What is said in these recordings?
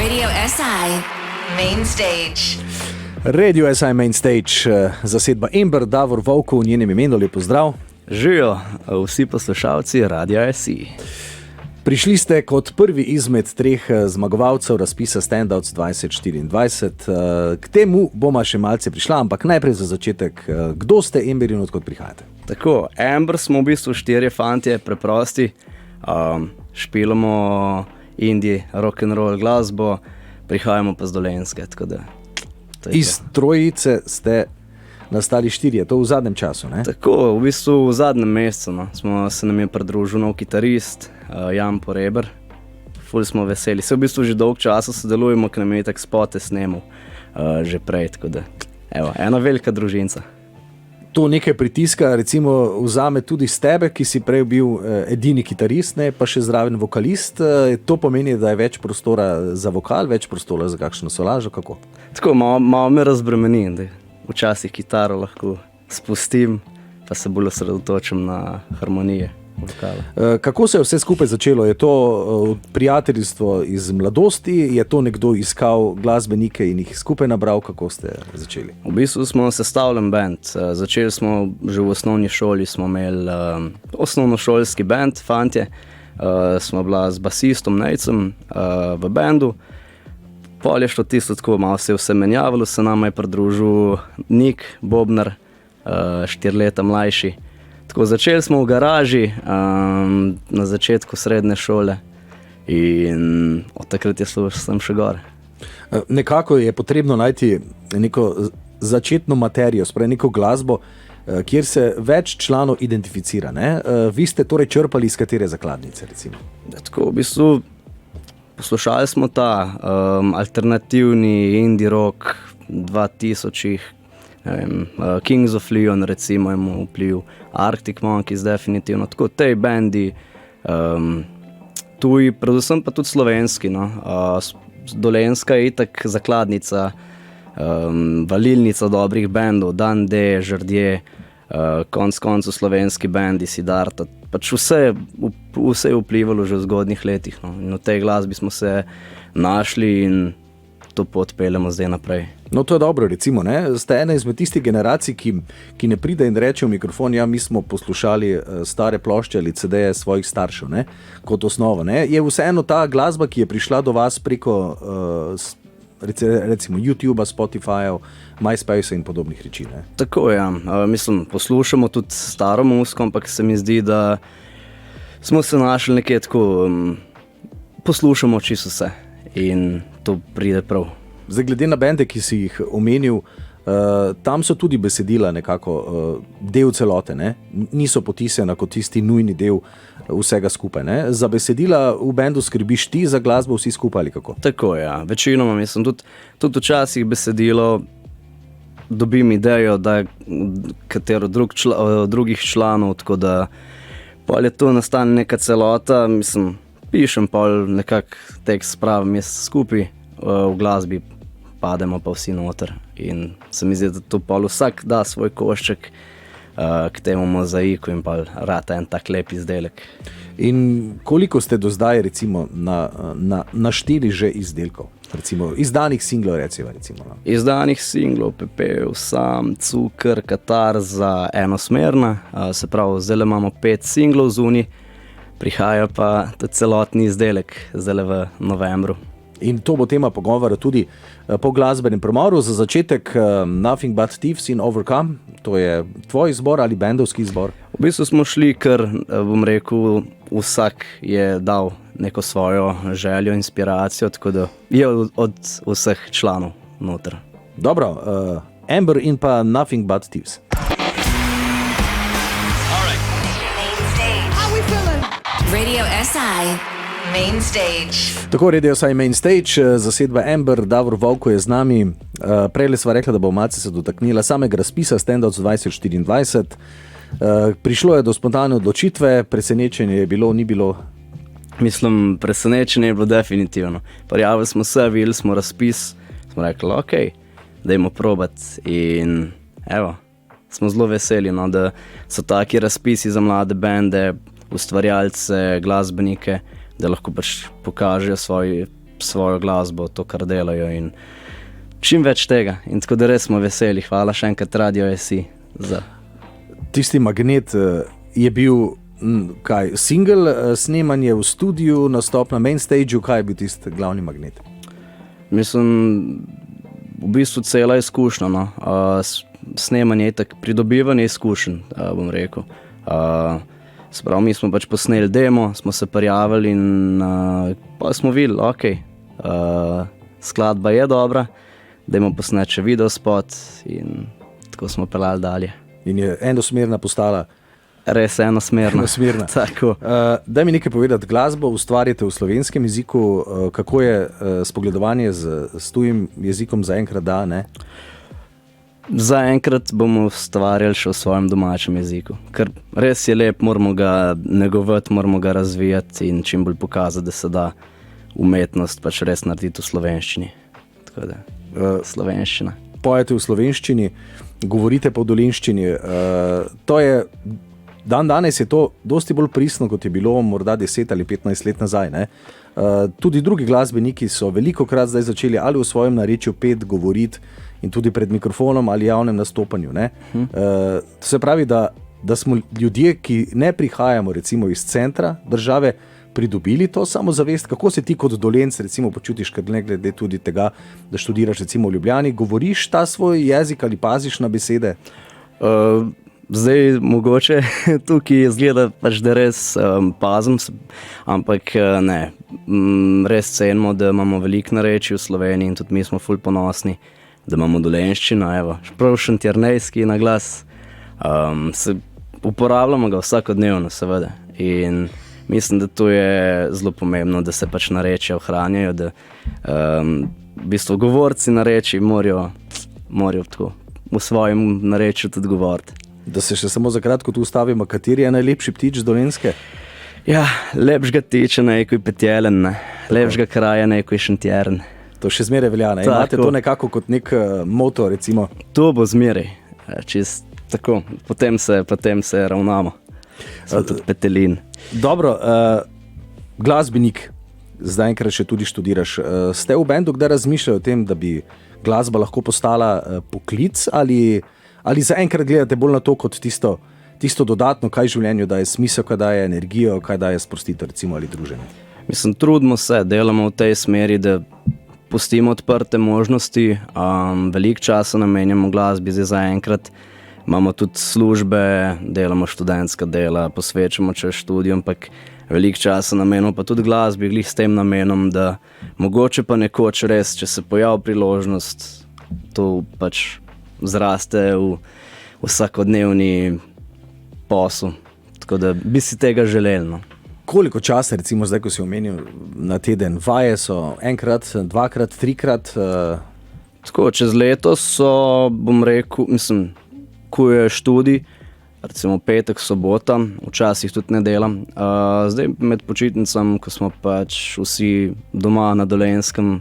Radio SI Main Stage. Radio SI Main Stage, zasedba Ember, Davor Vovko v njenem imenu, lep pozdrav. Živijo vsi poslušalci Radia SI. Prišli ste kot prvi izmed treh zmagovalcev razpisa Standouts 2024. K temu bomo še malce prišla, ampak najprej za začetek, kdo ste Ember in odkot prihajate? Tako, Ember smo v bistvu 4 fantje, preprosti, špilamo indie, rock'n'roll glasbo, prihajamo pa z Dolenjske, tako da... Iz trojice ste nastali 4, to v zadnjem času, ne? Tako, v bistvu v zadnjem mesecu, se nam je pridružil nov kitarist, Jan Poreber. Ful smo veseli, se v bistvu že dolg časa sodelujemo, k nam je tak spote snemal že prej, tako da, evo, ena velika družinca. To nekaj pritiska, recimo, vzame tudi z tebe, ki si prej bil edini kitarist, ne, pa še zraven vokalist. To pomeni, da je več prostora za vokal, več prostora za kakšno solažo, kako? Tako, malo me razbremeni, da včasih kitaro lahko spustim, pa se bolj osredotočim na harmonije vokala. Kako se je vse skupaj začelo? Je to prijateljstvo iz mladosti? Je to nekdo iskal glasbenike in jih skupaj nabral? Kako ste začeli? V bistvu smo sestavljen band. Začeli smo že v osnovni šoli, smo imeli osnovnošolski band, fantje. Smo bila z basistom Nejcem v bandu. Pol je šlo tisto tako, malo se je vse menjavalo, se nama je pridružil Nik Bobnar, 4 leta mlajši. Tako, začeli smo v garaži na začetku srednje šole in od takrat sem še gor. Nekako je potrebno najti neko začetno materijo, spravi neko glasbo, kjer se več članov identificira, ne? Vi ste torej črpali iz katere zakladnice, recimo? Tako, v bistvu poslušali smo ta alternativni indie rock 2000-ih, Kings of Leon recimo imel vpliv, Arctic Monkeys definitivno, tako tej bandi, tuji, predvsem pa tudi slovenski, no. Dolenjska je itak zakladnica, valilnica dobrih bandov, Dan D, Žrdje, konc koncu slovenski bandi, Siddharta, pač vse je vplivalo že v zgodnjih letih, no. In v tej glasbi smo se našli in to pot peljemo zdaj naprej. No, to je dobro, recimo, ne? Ste ena izmed tistih generacij, ki ne pride in reče v mikrofon, ja, mi smo poslušali stare plošče ali CD-je svojih staršev, ne? Kot osnovo, ne? Je vseeno ta glasba, ki je prišla do vas preko recimo YouTubea, Spotifyja, MySpacea in podobnih reči, ne? Tako, ja. Mislim, poslušamo tudi staro muziko, ampak se mi zdi, da smo se našli nekje tako, poslušamo čisto vse in to pride prav. Zdaj, glede na bende, ki si jih omenil, tam so tudi besedila nekako del celote, ne? Niso potisjena kot tisti nujni del vsega skupaj, ne? Za besedila v bendu skrbiš ti, za glasbo vsi skupaj ali kako? Tako, ja. Večinoma, mislim, tudi včasih besedilo dobim idejo, da katero drugih članov, tako da pol je to nastane neka celota, mislim, pišem pol nekak tekst, spravim jaz skupaj, v glasbi pademo pa vsi noter in se mi zdi, da to pol vsak da svoj košček k temu mozaiku in pol rata en tak lep izdelek. In koliko ste do zdaj recimo našteli že izdelkov? Recimo izdanih singlov recimo? Izdanih singlov, Pepel, Sam, Cukr, Katarza, enosmerna, se pravi, zdaj imamo 5 singlov zunaj, prihaja pa tudi celotni izdelek zdaj v novembru. In to bo tema pogovora tudi po glasbenem premoru. Za začetek Nothing But Thieves in Overcome, to je tvoj izbor ali bendovski izbor? V bistvu smo šli, ker bom rekel, vsak je dal neko svojo željo, inspiracijo, tako da je od vseh članov noter. Dobro, Ember in pa Nothing But Thieves. Radio SI Main Stage. Tako, Radio SI Main Stage, zasedba Ember, Davor Vovko je z nami. Prejle sva rekla, da bo malce se dotaknila samega razpisa Standouts 2024. Prišlo je do spontane odločitve, presenečenje je bilo, ni bilo? Mislim, presenečenje je bilo definitivno. Prijavili smo se, videli smo razpis, smo rekli, ok, dajmo probati in evo, smo zelo veseli, no, da so taki razpisi za mlade bende, ustvarjalce, glasbenike, da lahko pač pokažejo svojo glasbo, to, kar delajo in čim več tega. In tako da res smo veseli. Hvala še enkrat Radio SI za... Tisti Magnet je bil kaj, single snemanje v studiu, nastop na main stageu, kaj je bil tisti glavni Magnet? Mislim, v bistvu cela izkušnja, no. Snemanje je tak pridobivanje izkušenj, bom rekel. Sprav, mi smo pač posneli demo, smo se prijavili in pa smo videli, ok, skladba je dobra, dajmo posneti še videospot in tako smo peljali dalje. In je enosmerna postala. Res enosmerna. Enosmerna. Tako. Daj mi nekaj povedati, glasbo ustvarjate v slovenskem jeziku, kako je spogledovanje s tujim jezikom zaenkrat da, ne? Zaenkrat bomo ustvarjali še v svojem domačem jeziku, ker res je lep, moramo ga negovati, moramo ga razvijati in čim bolj pokazati, da se da umetnost pač res narediti v slovenščini. Tako da, slovenščina. Pojete v slovenščini, govorite po dolenščini. To je, danes je to dosti bolj pristno, kot je bilo morda 10 ali 15 let nazaj, ne? Tudi drugi glasbeniki so velikokrat zdaj začeli ali v svojem narečju pet govoriti in tudi pred mikrofonom ali javnem nastopanju, ne? To se pravi, da smo ljudje, ki ne prihajamo recimo iz centra države, pridobili to samozavest. Kako se ti kot Dolenc recimo počutiš, ker ne glede tudi tega, da študiraš recimo v Ljubljani, govoriš ta svoj jezik ali paziš na besede? Zdaj mogoče tukaj izgleda pač, da res pazim, ampak ne, res cenimo, da imamo veliko narečij v Sloveniji in tudi mi smo ful ponosni, da imamo dolenščino, evo, prav šentjernejski na glas. Uporabljamo ga vsakodnevno, seveda, in mislim, da to je zelo pomembno, da se pač narečja ohranjajo, da v bistvu govorci narečij morajo tako v svojem narečju tudi govoriti. Da se še samo za kratko tu ustavimo, kateri je najlepši ptič Dolenjske? Ja, lepšega tiča nekoj Petjelen, ne. Lepšega kraja nekoj Šentjern. To še zmeraj velja, ne? Imate to nekako kot nek moto, recimo? To bo zmeraj, čist tako, potem se ravnamo. Smo tudi Petelin. Dobro, glasbenik, zdaj enkrat še tudi študiraš. Ste v bendu kdaj razmišljali o tem, da bi glasba lahko postala poklic ali zaenkrat gledate bolj na to kot tisto dodatno, kaj življenju daje smisel, kaj daje energijo, kaj daje sprostitev recimo ali druženje? Mislim, trudimo se, delamo v tej smeri, da pustimo odprte možnosti, veliko časa namenjamo glasbi zaenkrat. Imamo tudi službe, delamo študentska dela, posvečamo čez študij, ampak veliko časa namenjamo pa tudi glasbi, glih s tem namenom, da mogoče pa nekoč res, če se pojavi priložnost, to pač zraste v vsakodnevni posel. Tako da bi si tega želeli, no. Koliko časa, recimo zdaj, ko si omenil na teden, vaje so enkrat, dvakrat, trikrat? Tako, čez leto so, bom rekel, mislim, ko je študij, recimo petek, sobota, včasih tudi ne delam. Zdaj med počitnicami, ko smo pač vsi doma na Dolenjskem,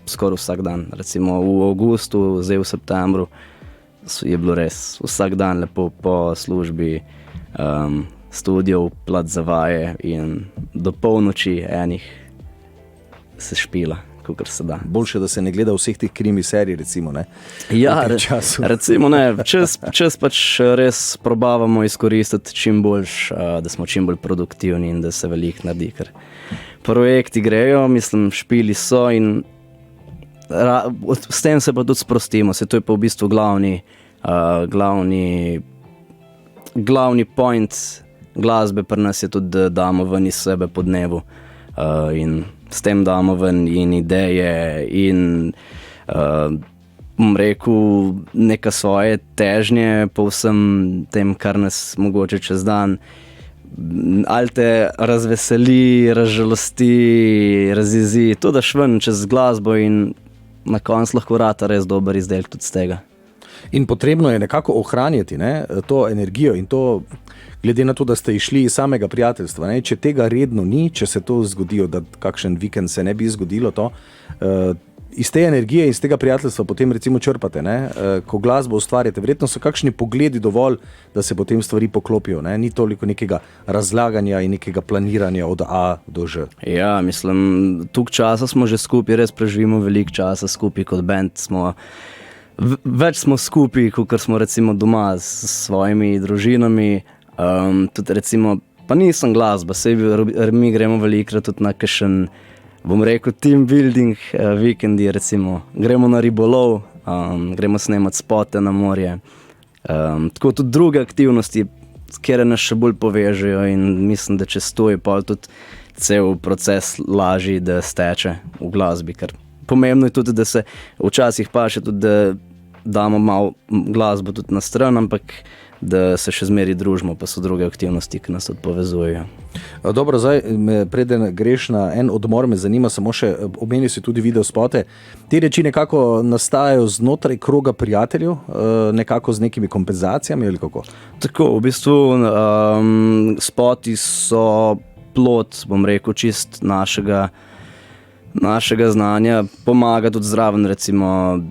skoraj vsak dan. Recimo v avgustu, zdaj v septembru, je bilo res vsak dan lepo po službi, studijev, plat za vaje in do polnoči enih se špila, kakor se da. Boljše, da se ne gleda vseh teh krimi serij, recimo, ne? Ja, recimo ne, čas pač res probavamo izkoristiti čim boljš, da smo čim bolj produktivni in da se veliko naredi, ker projekti grejo, mislim, špili so in s tem se pa tudi sprostimo, se to je pa v bistvu glavni point glasbe pri nas je tudi, da damo ven iz sebe po dnevu in s tem damo ven in ideje in bom rekel neka svoje težnje po vsem tem, kar nas mogoče čez dan ali te razveseli, razžalosti, razjezi, to daš ven čez glasbo in na koncu lahko rata res dober izdelek tudi z tega. In potrebno je nekako ohranjati, ne, to energijo in to, glede na to, da ste išli iz samega prijateljstva, ne, če tega redno ni, če se to zgodijo, da kakšen vikend se ne bi zgodilo to, iz te energije, iz tega prijateljstva potem recimo črpate, ne? Ko glasbo ustvarjate. Verjetno so kakšni pogledi dovolj, da se potem stvari poklopijo. Ne? Ni toliko nekega razlaganja in nekega planiranja od A do Ž. Ja, mislim, toliko časa smo že skupaj, res preživimo veliko časa skupaj kot band. Več smo skupaj, kot smo recimo doma s svojimi družinami. Tudi recimo, pa nisem glasba, mi gremo velikrat tudi na kakšen, bom rekel, team building vikendi, recimo. Gremo na ribolov, gremo snemat spote na morje. Tako tudi druge aktivnosti, kjer nas še bolj povežejo in mislim, da čez to je pa tudi cel proces lažji, da steče v glasbi. Ker pomembno je tudi, da se včasih pa še tudi, da damo malo glasbo tudi na stran, ampak da se še zmeri družimo, pa so druge aktivnosti, ki nas tudi povezujejo. Dobro, zdaj, preden greš na en odmor, me zanima samo še, omenil si tudi video spote. Te reči nekako nastajajo znotraj kroga prijateljev, nekako z nekimi kompenzacijami ali kako? Tako, v bistvu spoti so plod, bom rekel, čist našega znanja. Pomaga tudi zraven, recimo,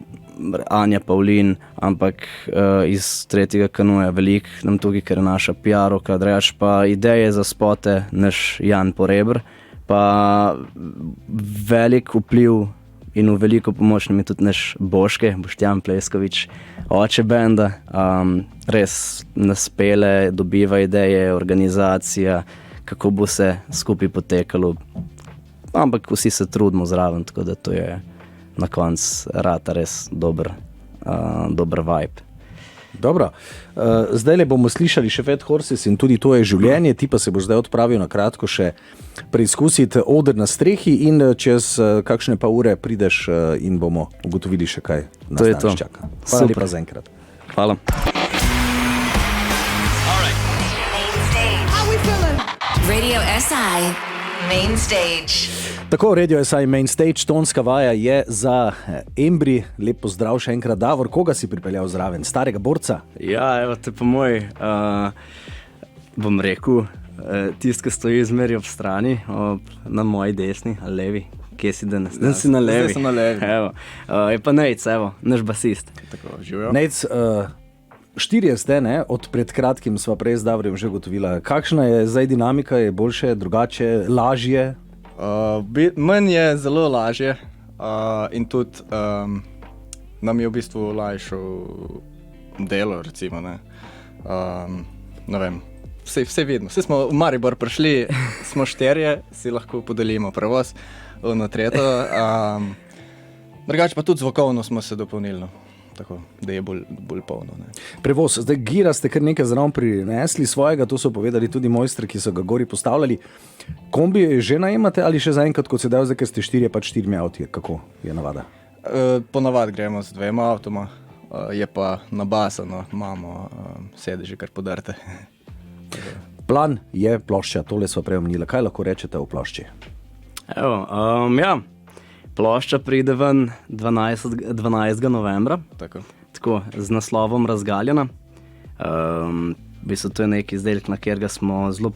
Anja Pavlin, ampak iz tretjega kanuja veliko nam tukaj, ker je naša PR-ovka, drugače pa ideje za spote naš Jan Porebr, pa velik vpliv in v veliko pomoč nam je tudi naš Boštjan Pleskovič, oče benda, res nas pele, dobiva ideje, organizacija, kako bo se skupaj potekalo, ampak vsi se trudimo zraven, tako da to je na koncu rata res dober vibe. Dobro, zdaj le bomo slišali še Fat Horses in tudi to je življenje, ti pa se boš zdaj odpravil na kratko še preizkusiti oder na strehi in čez kakšne pa ure prideš in bomo ugotovili še kaj nas danes čaka. Hvala lepa za enkrat. Hvala. Radio SI Main Stage. Tako, Radio SI Main Stage, tonska vaja je za Embry. Lep pozdrav še enkrat, Davor. Koga si pripeljal zraven? Starega borca? Ja, evo te po moj, bom rekel, tist, ki stoji zmeri ob strani, na moji desni, ali levi. Kje si danes? Danes si na levi. Zdaj sem na levi. Evo. Je pa Nejc, evo, naš basist. Tako, živijo. Nejc, 4 ste, ne? Od pred kratkim sva prej z Davorjem že ugotovila. Kakšna je zdaj dinamika? Je boljše, drugače, lažje? Manj je zelo lažje in tudi nam je v bistvu lajšal delo, recimo, ne. Ne vem, vse vidno. Vse smo v Maribor prišli, smo 4, si lahko podelimo prevoz na tretjo. Drugače pa tudi zvokovno smo se dopolnili, no. Tako, da je bolj polno. Ne. Prevoz, zdaj gira ste kar nekaj zraven prinesli svojega, to so povedali tudi mojstri, ki so ga gori postavljali. Kombi že najemate ali še zaenkrat, kot se dajo, zdaj, ker ste 4 pa 4 avti, kako je navada? Ponavad gremo z 2 avtoma, je pa nabasano, imamo sedeže kar podrte. Plan je plošča, tole sva prej omenila. Kaj lahko rečete o plošči? Evo, ja. Plošča pride ven 12. novembra, tako z naslovom Razgaljena. V bistvu to je neki izdelek, na katerega smo zelo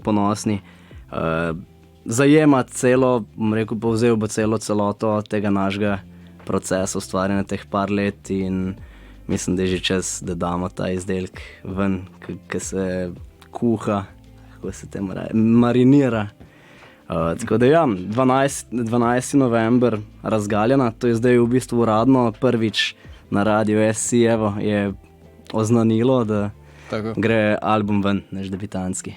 ponosni. Zajema celo, bom rekel, povzel bo celoto tega našega procesa ustvarjanja teh par let in mislim, da je že čas, da damo ta izdelek ven, ki se kuha, kako se temu reče, marinira. Tako da ja, 12. november Razgaljena, to je zdaj v bistvu uradno prvič na Radio SI, evo, je oznanilo, da gre album ven, naš debitanski.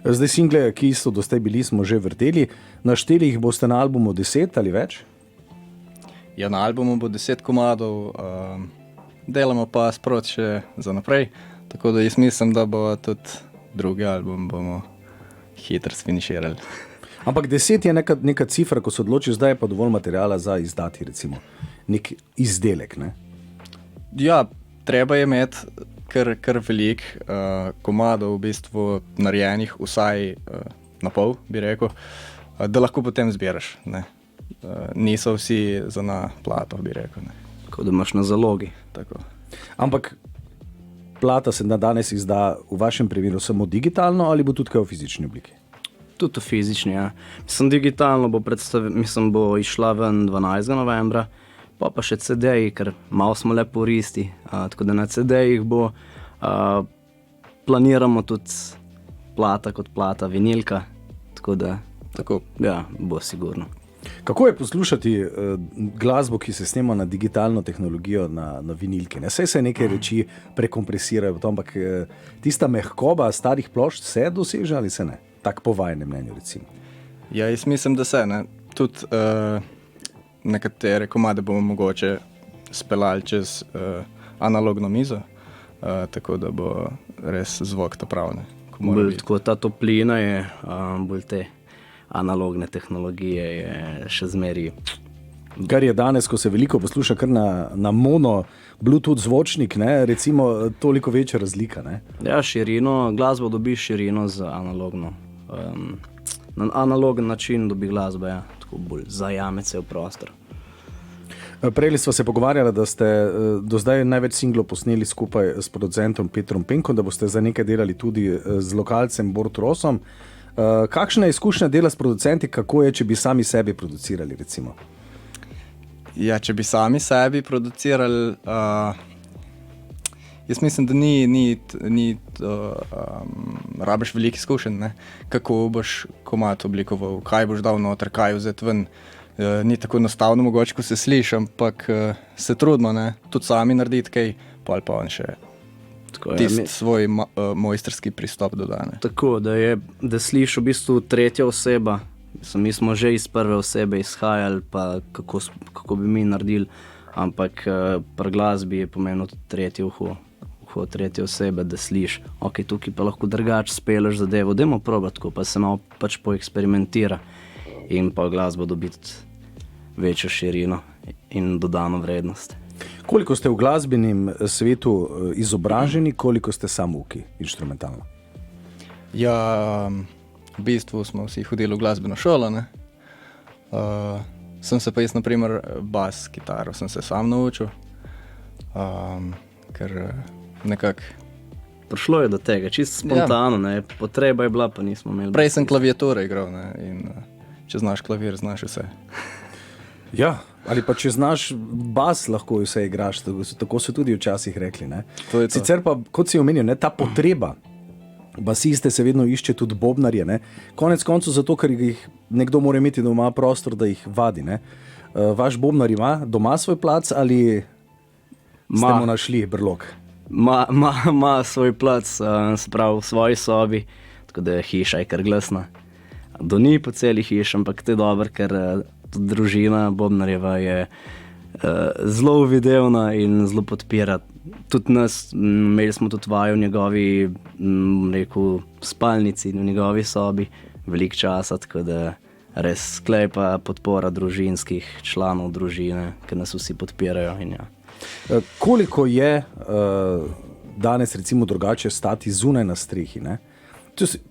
Zdaj single, ki so do zdaj bili, smo že vrteli. Našteli jih boste na albumu 10 ali več? Ja, na albumu bo 10 komadov, delamo pa sproti še za naprej, tako da jaz mislim, da bo tudi drugi album bomo hitro sfiniširali. Ampak 10 je neka cifra, ko se odločiš, zdaj je pa dovolj materijala za izdati, recimo, nek izdelek, ne? Ja, treba je imeti kar velik komadov v bistvu narejenih, vsaj na pol, bi rekel, da lahko potem zbiraš, ne? Niso vsi za na plato, bi rekel, ne? Tako da imaš na zalogi. Tako. Ampak plata se na danes izda v vašem primeru samo digitalno ali bo tudi kaj v fizični obliki? Tudi fizični, ja. Mislim, digitalno bo išla ven 12. novembra, pa še CD-ji, ker malo smo le puristi, tako da na CD-jih bo, planiramo tudi plata kot plata, vinilka, tako da ja, bo sigurno. Kako je poslušati glasbo, ki se snema na digitalno tehnologijo, na vinilki? Saj se neke reči prekompresirajo, ampak tista mehkoba starih plošč se doseže ali se ne? Tak po vajenem mnenju, recimo. Ja, jaz mislim, da se, ne. Tudi nekatere komade bomo mogoče speljali čez analogno mizo, tako da bo res zvok ta prav, ne. Tako ta toplina je, bolj te analogne tehnologije je še zmeri. Kar je danes, ko se veliko posluša kar na mono Bluetooth zvočnik, ne, recimo toliko večja razlika, ne? Ja, širino, glasbo dobi širino z analogno. Na analogen način dobi glasba, ja, tako bolj zajame cel prostor. Prej sva se pogovarjala, da ste do zdaj največ singlov posneli skupaj s producentom Petrom Penkom, da boste za nekaj delali tudi z lokalcem Bort Rosom. Kakšna je izkušnja dela s producenti, kako je, če bi sami sebi producirali, recimo? Ja, če bi sami sebi producirali, jaz mislim, da ni rabiš veliko izkušenj, ne? Kako boš komad oblikoval, kaj boš dal noter, kaj vzeti ven. Ni tako enostavno mogoče, ko se sliši, ampak se trudimo, ne? Tudi sami narediti kaj, pa on še tisti svoj mojstrski pristop dodane. Tako, da sliši v bistvu tretja oseba. Mi smo že iz prve osebe izhajali, pa kako bi mi naredili, ampak pri glasbi je pomenilo tudi tretje uho tretje osebe, da sliši, ok, tukaj pa lahko drugače speleš zadevo, dajmo probati tako, pa se malo pač poeksperimentira in pa glasbo dobiti večjo širino in dodano vrednost. Koliko ste v glasbenem svetu izobraženi, koliko ste samouki inštrumentalno? Ja, v bistvu smo vsi hodili v glasbeno šolo, ne. Sem se pa jaz, na primer, bas, kitaro sem se sam naučil, ker nekako... Prišlo je do tega, čisto spontano, ne, potreba je bila, pa nismo imeli... Prej sem klaviature igral, ne, in če znaš klavir, znaš vse. Ja, ali pa če znaš bas, lahko vse igraš, tako so tudi včasih rekli, ne. Sicer pa, kot si omenil, ne, ta potreba, basiste se vedno išče, tudi bobnarje, ne, konec koncu zato, ker jih nekdo mora imeti doma prostor, da jih vadi, ne. Vaš bobnar ima doma svoj plac ali ste mu našli brlog? Ma svoj plac, se pravi v svoji sobi, tako da hiša je kar glasna. Ni po celi hiši, ampak to je dobro, ker tudi družina Bobnarjeva je zelo uvidevna in zelo podpira. Tudi nas, imeli smo tudi vajo v njegovi, spalnici, v njegovi sobi, veliko časa, tako da res sklepa podpora družinskih članov družine, ker nas vsi podpirajo in ja. Koliko je danes recimo drugače stati zunaj na strehi, ne?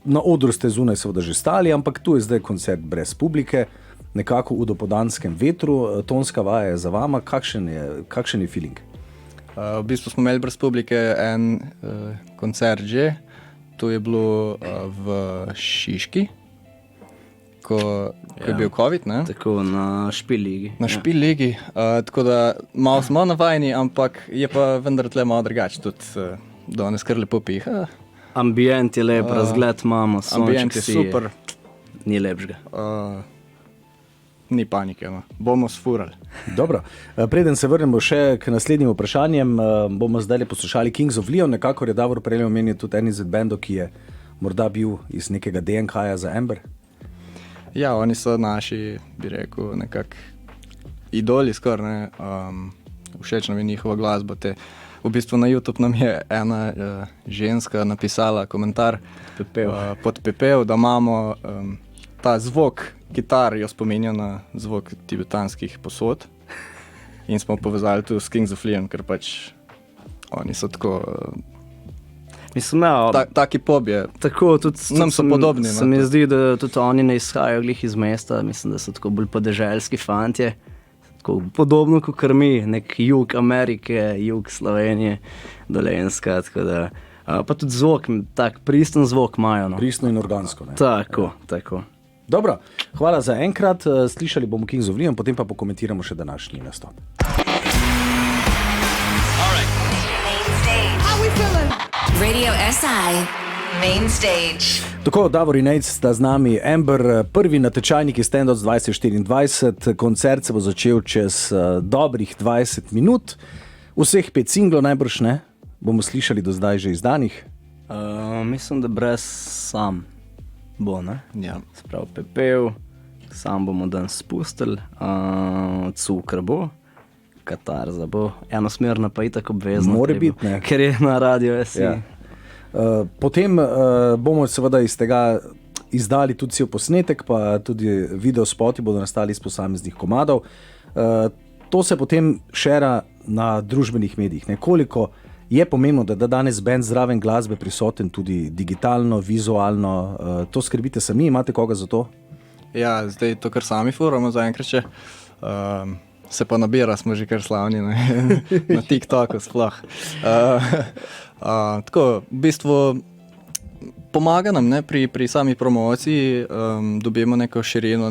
Na odru ste zunaj seveda že stali, ampak tu je zdaj koncert brez publike, nekako v dopoldanskem vetru, tonska vaja je za vama, kakšen je feeling? V bistvu smo imeli brez publike en koncert že, to je bilo v Šiški, ko je bil COVID, ne? Tako, na Špil ligi. Na Špil ligi, tako da malo smo navajeni, ampak je pa vendar tle malo drugače, tudi danes kar lepo piha. Ambient je lep, razgled imamo, ambient je super. Ni lepšega. Ni panike, no. Bomo sfurali. Dobro, preden se vrnemo še k naslednjim vprašanjem, bomo zdaj poslušali Kings of Leon, nekako je Davor prej omenil tudi en izmed bendov, ki je morda bil iz nekega DNK-ja za Amber. Ja, oni so naši, bi rekel, nekako idoli skoraj, ne. Všeč nam je njihova glasba. V bistvu na YouTube nam je ena ženska napisala komentar pod Pepel, da imamo ta zvok kitar, jo spominja na zvok tibetanskih posod. In smo povezali tu s Kings of Leon, ker pač oni so tako... Mislim, ja, taki pop je. Tako, tudi nam so podobni. Se mi zdi, da tudi oni ne izhajajo glih iz mesta, mislim, da so tako bolj podeželski fantje. Tako podobno kot mi, nek jug Amerike, jug Slovenije, Dolenjska, tako da Pa tudi zvok, tak pristen zvok imajo. No. Pristno in organsko. Ne? Tako. Dobro, hvala za enkrat. Slišali bomo Kings of Leon, potem pa pokomentiramo še današnji nastop. Radio SI, Main Stage. Tako, Davor in Nejc sta z nami. Amber, prvi natečajnik je Standouts 2024. Koncert se bo začel čez dobrih 20 minut. Vseh 5 singlov najbrž ne, bomo slišali do zdaj že izdanih. Mislim, da brez sam bo, ne? Ja. Sprav pepel, sam bomo dan spustili, cukr bo, katarza bo, enosmerna pa itak obvezna. More biti, ne? Ker je na Radio SI. Ja. Potem bomo seveda iz tega izdali tudi cel posnetek, pa tudi video spoti bodo nastali iz posameznih komadov. To se potem šera na družbenih medijih. Nekoliko je pomembno, da danes band zraven glasbe prisoten tudi digitalno, vizualno. To skrbite sami, imate koga za to? Ja, zdaj to kar sami furamo zaenkrat še. Se pa nabira, smo že kar slavni na TikToku sploh. Tako, v bistvu pomaga nam, ne, pri sami promociji, dobimo neko širino,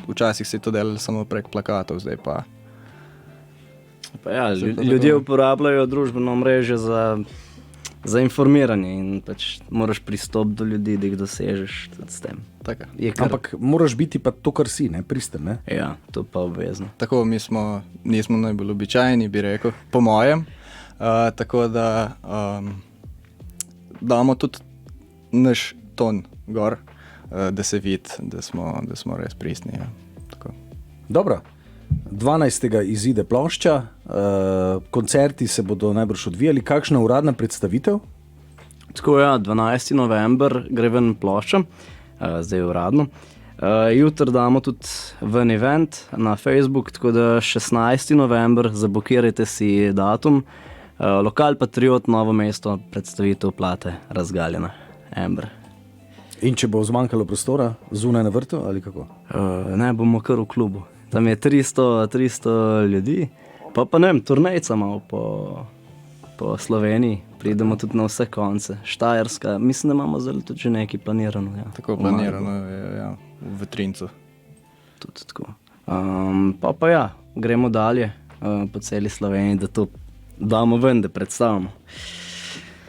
včasih se to delali samo prek plakatov, zdaj pa. Pa ja, ljudje uporabljajo družbeno mreže za informiranje in pač moraš pristopiti do ljudi, da jih dosežeš tudi s tem. Tako. Ampak moraš biti pa to, kar si, ne, pristen, ne? Ja, to pa obvezno. Tako, nismo najbolj običajni, bi rekel, po mojem. Tako da damo tudi naš ton gor, da se vidi, da smo res pristni. Ja. Tako. Dobro. 12. izide plošča, koncerti se bodo najbrž odvijali. Kakšna uradna predstavitev? Tako ja, 12. november gre ven plošča, zdaj uradno. Jutri damo tudi ven event na Facebook, tako da 16. november, zablokirajte si datum. Lokal Patriot, Novo mesto, predstavitev plate Razgaljena, Amber. In če bo zmanjkalo prostora, zunaj na vrtu ali kako? Ne, bomo kar v klubu. Tam je 300 ljudi, pa ne vem, turnejca malo po Sloveniji, pridemo tudi na vse konce. Štajerska, mislim, da imamo zelo tudi že nekaj planirano. Ja. Tako planirano je, ja, v Vetrincu. Tudi tako. Pa ja, gremo dalje po celi Sloveniji, da to damo ven, da predstavimo.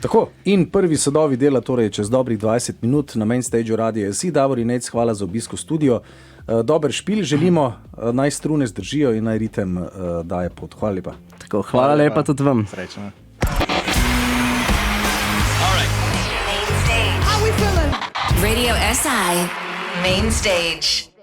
Tako, in prvi sadovi dela torej čez dobrih 20 minut na Main Stageu Radio SI. Davor in Nejc, hvala za obisk v studio. Dober špil želimo, naj strune zdržijo in naj ritem daje pot. Hvala lepa. Tako, hvala lepa tudi vam. Srečno. Radio SI, Main Stage.